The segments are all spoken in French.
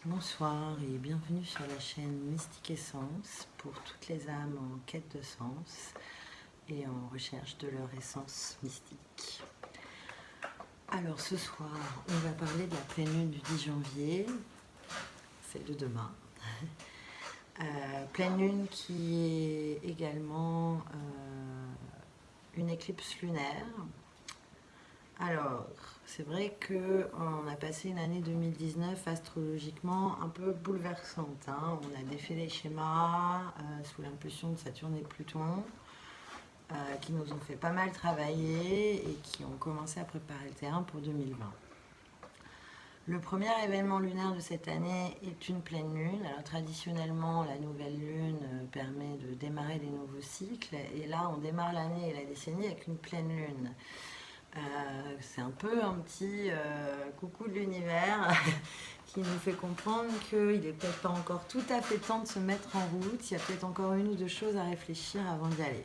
Bonsoir et bienvenue sur la chaîne Mystique Essence pour toutes les âmes en quête de sens et en recherche de leur essence mystique. Alors ce soir, on va parler de la pleine lune du 10 janvier, celle de demain. Pleine lune qui est également une éclipse lunaire. Alors, c'est vrai qu'on a passé une année 2019 astrologiquement un peu bouleversante. On a défait les schémas sous l'impulsion de Saturne et Pluton qui nous ont fait pas mal travailler et qui ont commencé à préparer le terrain pour 2020. Le premier événement lunaire de cette année est une pleine lune. Alors traditionnellement, la nouvelle lune permet de démarrer des nouveaux cycles. Et là, on démarre l'année et la décennie avec une pleine lune. C'est un peu un petit coucou de l'univers qui nous fait comprendre qu'il n'est peut-être pas encore tout à fait temps de se mettre en route. Il y a peut-être encore une ou deux choses à réfléchir avant d'y aller.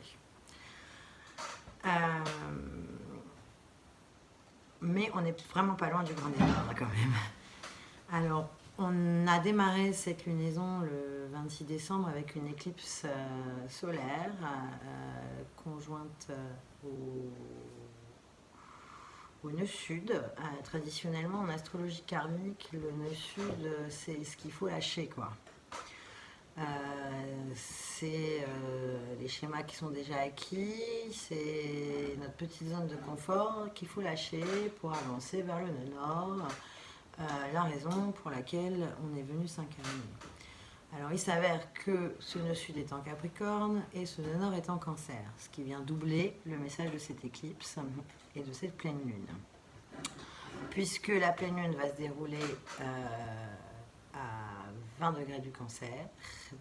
Mais on n'est vraiment pas loin du grand départ quand même. Alors, on a démarré cette lunaison le 26 décembre avec une éclipse solaire conjointe au nœud sud. Traditionnellement, en astrologie karmique, le nœud sud, c'est ce qu'il faut lâcher, quoi. C'est les schémas qui sont déjà acquis, c'est notre petite zone de confort qu'il faut lâcher pour avancer vers le nœud nord, la raison pour laquelle on est venu s'incarner. Alors il s'avère que ce nœud sud est en Capricorne et ce nœud nord est en Cancer, ce qui vient doubler le message de cette éclipse et de cette pleine lune. Puisque la pleine lune va se dérouler à 20 degrés du Cancer,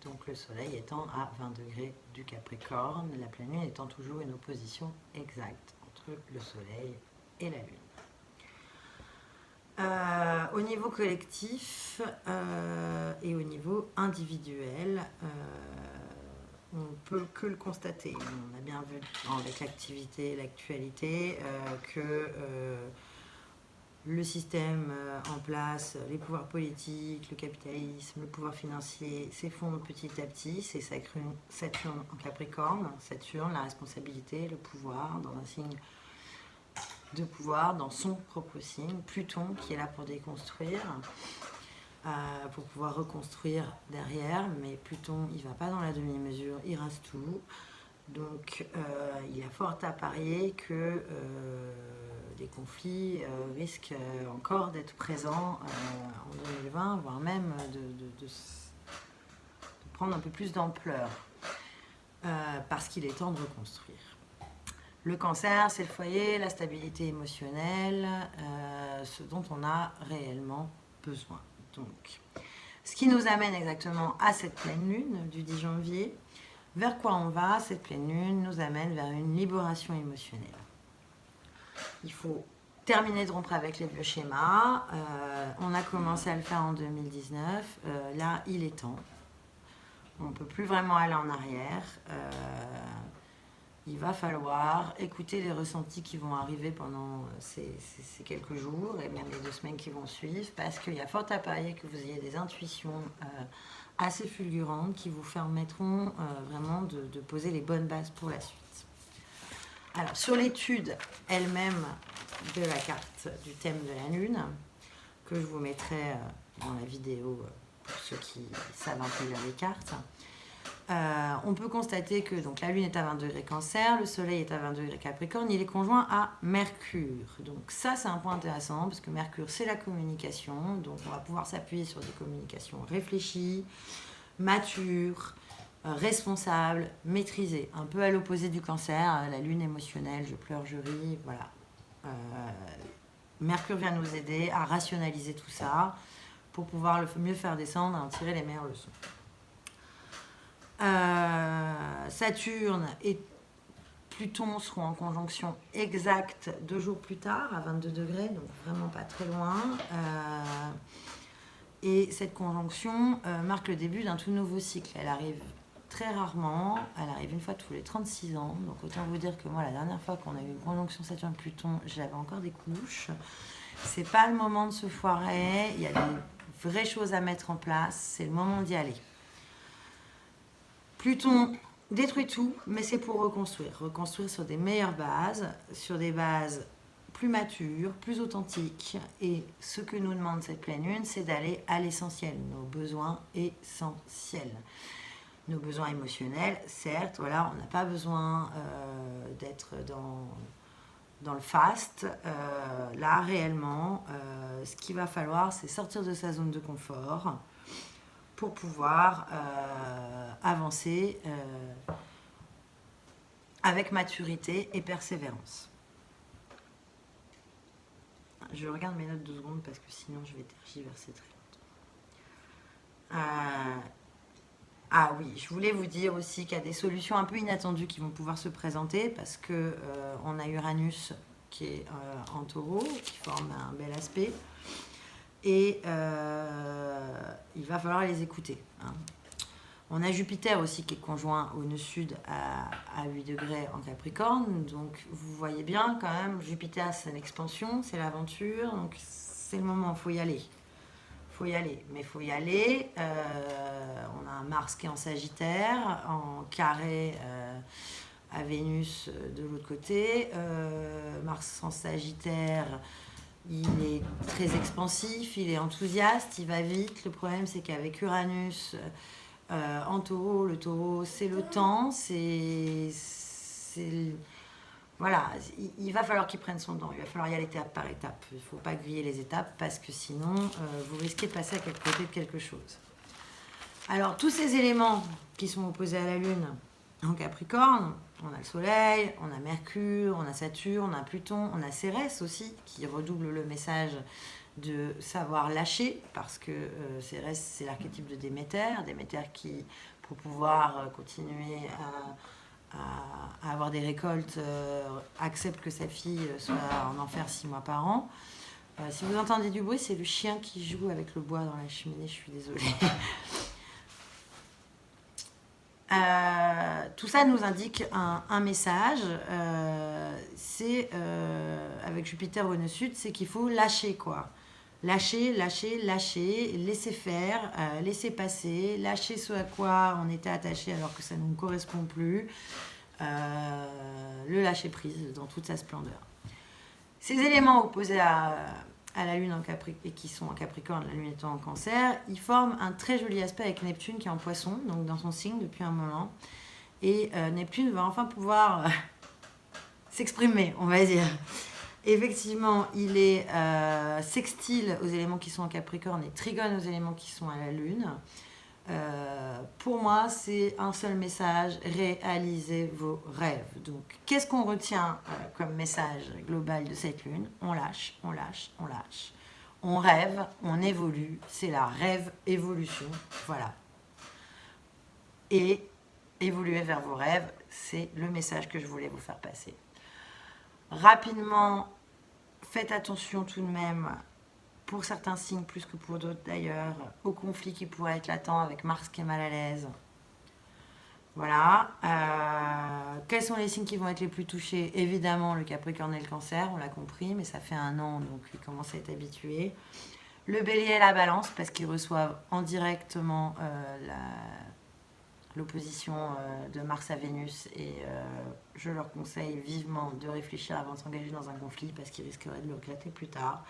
donc le soleil étant à 20 degrés du Capricorne, la pleine lune étant toujours une opposition exacte entre le soleil et la lune. Au niveau collectif et au niveau individuel, on ne peut que le constater. On a bien vu avec l'activité, l'actualité, que le système en place, les pouvoirs politiques, le capitalisme, le pouvoir financier s'effondrent petit à petit. C'est Saturne en Capricorne, Saturne, la responsabilité, le pouvoir dans un signe de pouvoir, dans son propre signe, Pluton qui est là pour déconstruire, pour pouvoir reconstruire derrière, mais Pluton il va pas dans la demi-mesure, il rase tout. Donc il y a fort à parier que des conflits risquent encore d'être présents en 2020, voire même de prendre un peu plus d'ampleur, parce qu'il est temps de reconstruire. Le Cancer, c'est le foyer, la stabilité émotionnelle, ce dont on a réellement besoin. Donc, ce qui nous amène exactement à cette pleine lune du 10 janvier. Vers quoi on va? Cette pleine lune nous amène vers une libération émotionnelle. Il faut terminer de rompre avec les vieux schémas. On a commencé à le faire en 2019. Là, il est temps. On ne peut plus vraiment aller en arrière. Il va falloir écouter les ressentis qui vont arriver pendant ces quelques jours et même les 2 semaines qui vont suivre, parce qu'il y a fort à parier que vous ayez des intuitions assez fulgurantes qui vous permettront vraiment de poser les bonnes bases pour la suite. Alors, sur l'étude elle-même de la carte du thème de la Lune, que je vous mettrai dans la vidéo pour ceux qui savent un peu lire les cartes, on peut constater que donc, la Lune est à 20 degrés Cancer, le Soleil est à 20 degrés Capricorne, il est conjoint à Mercure. Donc ça, c'est un point intéressant, parce que Mercure, c'est la communication, donc on va pouvoir s'appuyer sur des communications réfléchies, matures, responsables, maîtrisées. Un peu à l'opposé du Cancer, la Lune émotionnelle, je pleure, je ris, voilà. Mercure vient nous aider à rationaliser tout ça, pour pouvoir le mieux faire descendre et en tirer les meilleures leçons. Saturne et Pluton seront en conjonction exacte 2 jours plus tard, à 22 degrés, donc vraiment pas très loin. Et cette conjonction marque le début d'un tout nouveau cycle. Elle arrive très rarement, elle arrive une fois tous les 36 ans. Donc autant vous dire que moi, la dernière fois qu'on a eu une conjonction Saturne-Pluton, j'avais encore des couches. C'est pas le moment de se foirer, il y a des vraies choses à mettre en place, c'est le moment d'y aller. Pluton détruit tout, mais c'est pour reconstruire. Reconstruire sur des meilleures bases, sur des bases plus matures, plus authentiques. Et ce que nous demande cette pleine lune, c'est d'aller à l'essentiel, nos besoins essentiels. Nos besoins émotionnels, certes, voilà, on n'a pas besoin d'être dans le fast. Là, réellement, ce qu'il va falloir, c'est sortir de sa zone de confort pour pouvoir avancer avec maturité et persévérance. Je regarde mes notes 2 secondes parce que sinon je vais tergiverser très longtemps. Ah oui, je voulais vous dire aussi qu'il y a des solutions un peu inattendues qui vont pouvoir se présenter parce que on a Uranus qui est en taureau, qui forme un bel aspect. Et il va falloir les écouter. Hein. On a Jupiter aussi qui est conjoint au nœud sud à 8 degrés en Capricorne. Donc vous voyez bien quand même, Jupiter c'est l'expansion, c'est l'aventure. Donc c'est le moment, il faut y aller. Faut y aller, mais il faut y aller. On a un Mars qui est en Sagittaire, en carré à Vénus de l'autre côté. Mars en Sagittaire, il est très expansif, il est enthousiaste, il va vite. Le problème, c'est qu'avec Uranus en taureau, le taureau, c'est le temps, voilà, il va falloir qu'il prenne son temps, il va falloir y aller étape par étape. Il ne faut pas griller les étapes parce que sinon, vous risquez de passer à côté de quelque chose. Alors, tous ces éléments qui sont opposés à la Lune en Capricorne, on a le Soleil, on a Mercure, on a Saturne, on a Pluton, on a Cérès aussi, qui redouble le message de savoir lâcher, parce que Cérès, c'est l'archétype de Déméter qui, pour pouvoir continuer à avoir des récoltes, accepte que sa fille soit en enfer 6 mois par an. Si vous entendez du bruit, c'est le chien qui joue avec le bois dans la cheminée, je suis désolée. Tout ça nous indique un message, c'est avec Jupiter au nœud sud, c'est qu'il faut lâcher quoi. Lâcher, laisser faire, laisser passer, lâcher ce à quoi on était attaché alors que ça ne nous correspond plus, le lâcher prise dans toute sa splendeur. Ces éléments opposés à la Lune et qui sont en Capricorne, la Lune étant en Cancer, ils forment un très joli aspect avec Neptune qui est en Poisson, donc dans son signe depuis un moment. Et Neptune va enfin pouvoir s'exprimer, on va dire. Effectivement, il est sextile aux éléments qui sont en Capricorne et trigone aux éléments qui sont à la Lune. Pour moi, c'est un seul message, réalisez vos rêves. Donc, qu'est-ce qu'on retient comme message global de cette lune? On lâche, on lâche, on lâche. On rêve, on évolue, c'est la rêve-évolution, voilà. Et évoluer vers vos rêves, c'est le message que je voulais vous faire passer. Rapidement, faites attention tout de même, pour certains signes plus que pour d'autres d'ailleurs, au conflit qui pourrait être latent avec Mars qui est mal à l'aise. Voilà. Quels sont les signes qui vont être les plus touchés? Évidemment, le Capricorne et le Cancer, on l'a compris, mais ça fait 1 an, donc ils commencent à être habitués. Le Bélier et la Balance, parce qu'ils reçoivent en directement l'opposition de Mars à Vénus, et je leur conseille vivement de réfléchir avant de s'engager dans un conflit, parce qu'ils risqueraient de le regretter plus tard.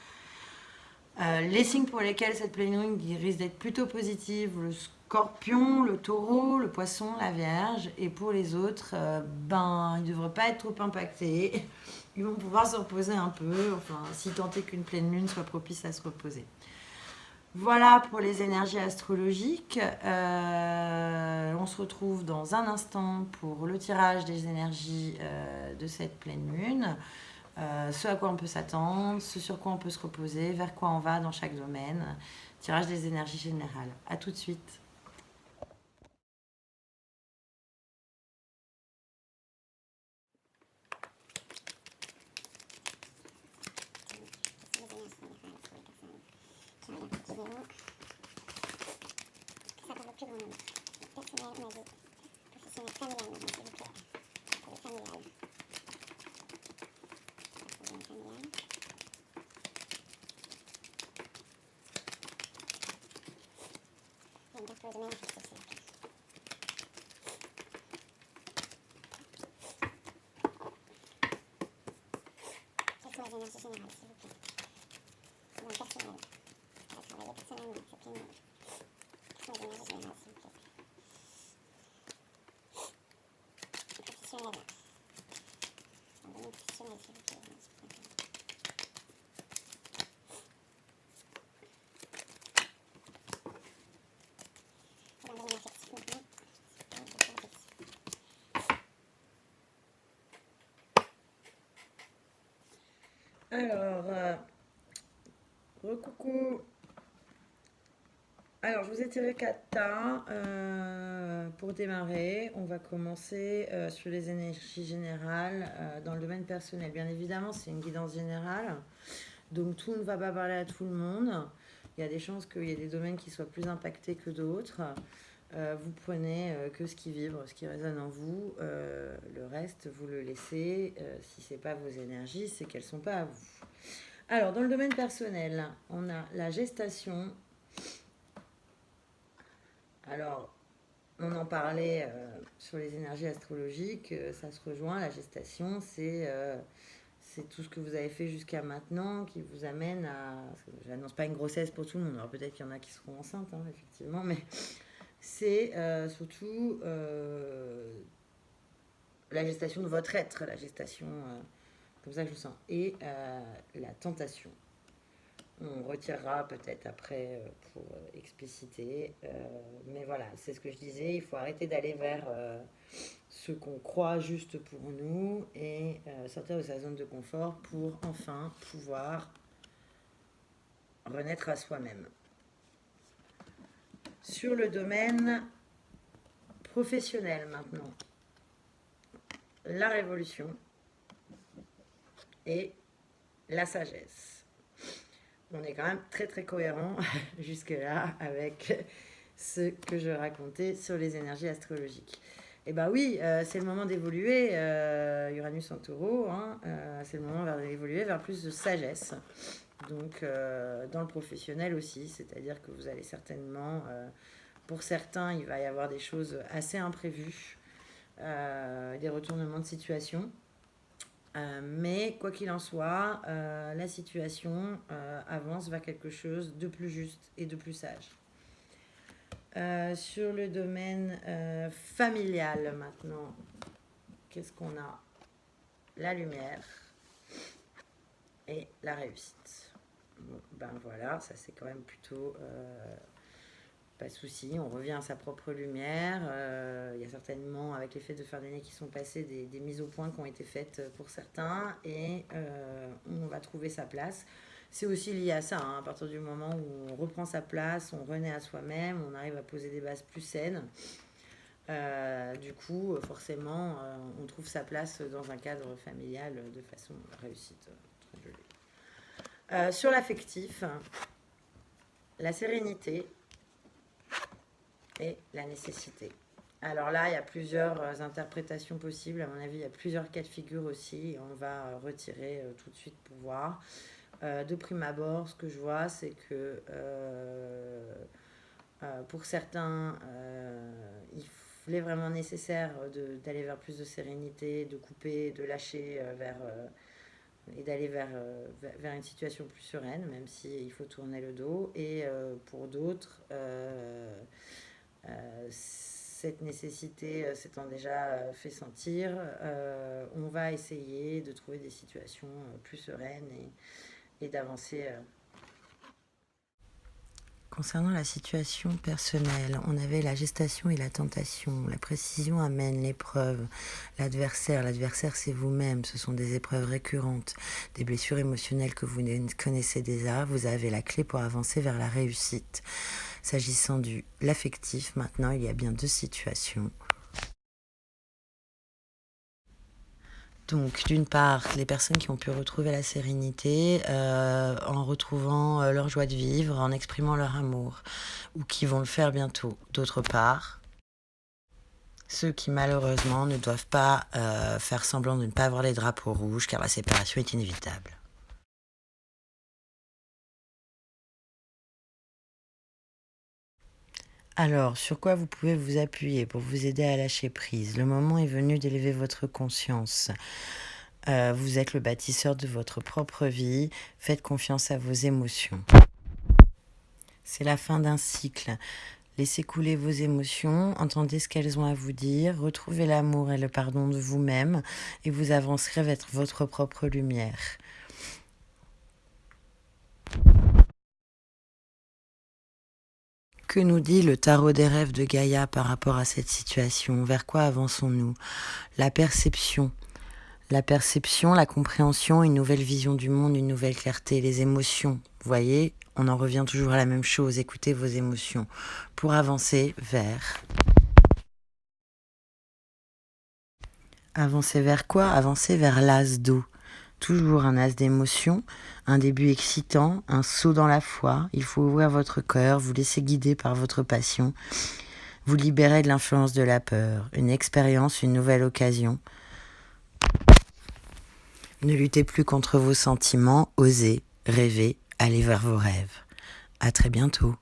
Les signes pour lesquels cette pleine lune risque d'être plutôt positive, le Scorpion, le Taureau, le Poisson, la Vierge, et pour les autres, ils ne devraient pas être trop impactés, ils vont pouvoir se reposer un peu, enfin, si tant est qu'une pleine lune soit propice à se reposer. Voilà pour les énergies astrologiques. On se retrouve dans un instant pour le tirage des énergies de cette pleine lune. Ce à quoi on peut s'attendre, ce sur quoi on peut se reposer, vers quoi on va dans chaque domaine. Tirage des énergies générales. À tout de suite. Alors, recoucou. Alors, je vous ai tiré 4 tas pour démarrer. On va commencer sur les énergies générales dans le domaine personnel. Bien évidemment, c'est une guidance générale, donc tout ne va pas parler à tout le monde. Il y a des chances qu'il y ait des domaines qui soient plus impactés que d'autres. Vous prenez que ce qui vibre, ce qui résonne en vous. Le reste, vous le laissez. Si ce n'est pas vos énergies, c'est qu'elles ne sont pas à vous. Alors, dans le domaine personnel, on a la gestation. Alors, on en parlait sur les énergies astrologiques, ça se rejoint. La gestation, c'est tout ce que vous avez fait jusqu'à maintenant qui vous amène à... Je n'annonce pas une grossesse pour tout le monde, alors peut-être qu'il y en a qui seront enceintes, hein, effectivement, mais c'est surtout la gestation de votre être, la gestation, comme ça que je le sens, et la tentation. On retirera peut-être après pour expliciter. Mais voilà, c'est ce que je disais, il faut arrêter d'aller vers ce qu'on croit juste pour nous et sortir de sa zone de confort pour enfin pouvoir renaître à soi-même. Sur le domaine professionnel maintenant, la révolution et la sagesse. On est quand même très très cohérent jusque-là avec ce que je racontais sur les énergies astrologiques. Et bien oui, c'est le moment d'évoluer, Uranus en taureau, hein, c'est le moment d'évoluer vers plus de sagesse. Donc dans le professionnel aussi, c'est-à-dire que vous allez certainement, pour certains, il va y avoir des choses assez imprévues, des retournements de situation. Mais quoi qu'il en soit, la situation avance vers quelque chose de plus juste et de plus sage. Sur le domaine familial maintenant, qu'est-ce qu'on a? La lumière et la réussite. Bon, ben voilà, ça c'est quand même plutôt... pas de souci, on revient à sa propre lumière. Il y a certainement, avec les faits de fin d'année qui sont passés, des mises au point qui ont été faites pour certains et on va trouver sa place. C'est aussi lié à ça, hein, à partir du moment où on reprend sa place, on renaît à soi-même, on arrive à poser des bases plus saines. Du coup, forcément, on trouve sa place dans un cadre familial de façon réussite. Très jolie. Sur l'affectif, la sérénité et la nécessité. Alors là, il y a plusieurs interprétations possibles. À mon avis, il y a plusieurs cas de figure aussi. On va retirer tout de suite pour voir. De prime abord, ce que je vois, c'est que pour certains, il est vraiment nécessaire d'aller vers plus de sérénité, de couper, de lâcher et d'aller vers une situation plus sereine, même s'il faut tourner le dos. Et pour d'autres, cette nécessité s'étant déjà fait sentir, on va essayer de trouver des situations plus sereines et d'avancer. Concernant la situation personnelle, on avait la gestation et la tentation. La précision amène l'épreuve. L'adversaire c'est vous-même. Ce sont des épreuves récurrentes, des blessures émotionnelles que vous connaissez déjà. Vous avez la clé pour avancer vers la réussite. S'agissant de l'affectif, maintenant, il y a bien 2 situations. Donc, d'une part, les personnes qui ont pu retrouver la sérénité en retrouvant leur joie de vivre, en exprimant leur amour, ou qui vont le faire bientôt. D'autre part, ceux qui malheureusement ne doivent pas faire semblant de ne pas avoir les drapeaux rouges, car la séparation est inévitable. Alors, sur quoi vous pouvez vous appuyer pour vous aider à lâcher prise? Le moment est venu d'élever votre conscience. Vous êtes le bâtisseur de votre propre vie. Faites confiance à vos émotions. C'est la fin d'un cycle. Laissez couler vos émotions, entendez ce qu'elles ont à vous dire, retrouvez l'amour et le pardon de vous-même et vous avancerez vers votre propre lumière. Que nous dit le tarot des rêves de Gaïa par rapport à cette situation? Vers quoi avançons-nous? La perception, la compréhension, une nouvelle vision du monde, une nouvelle clarté, les émotions. Vous voyez, on en revient toujours à la même chose, écoutez vos émotions pour avancer vers... Avancer vers quoi? Avancer vers l'as d'eau. Toujours un as d'émotion, un début excitant, un saut dans la foi. Il faut ouvrir votre cœur, vous laisser guider par votre passion, vous libérer de l'influence de la peur. Une expérience, une nouvelle occasion. Ne luttez plus contre vos sentiments, osez, rêvez, allez vers vos rêves. À très bientôt.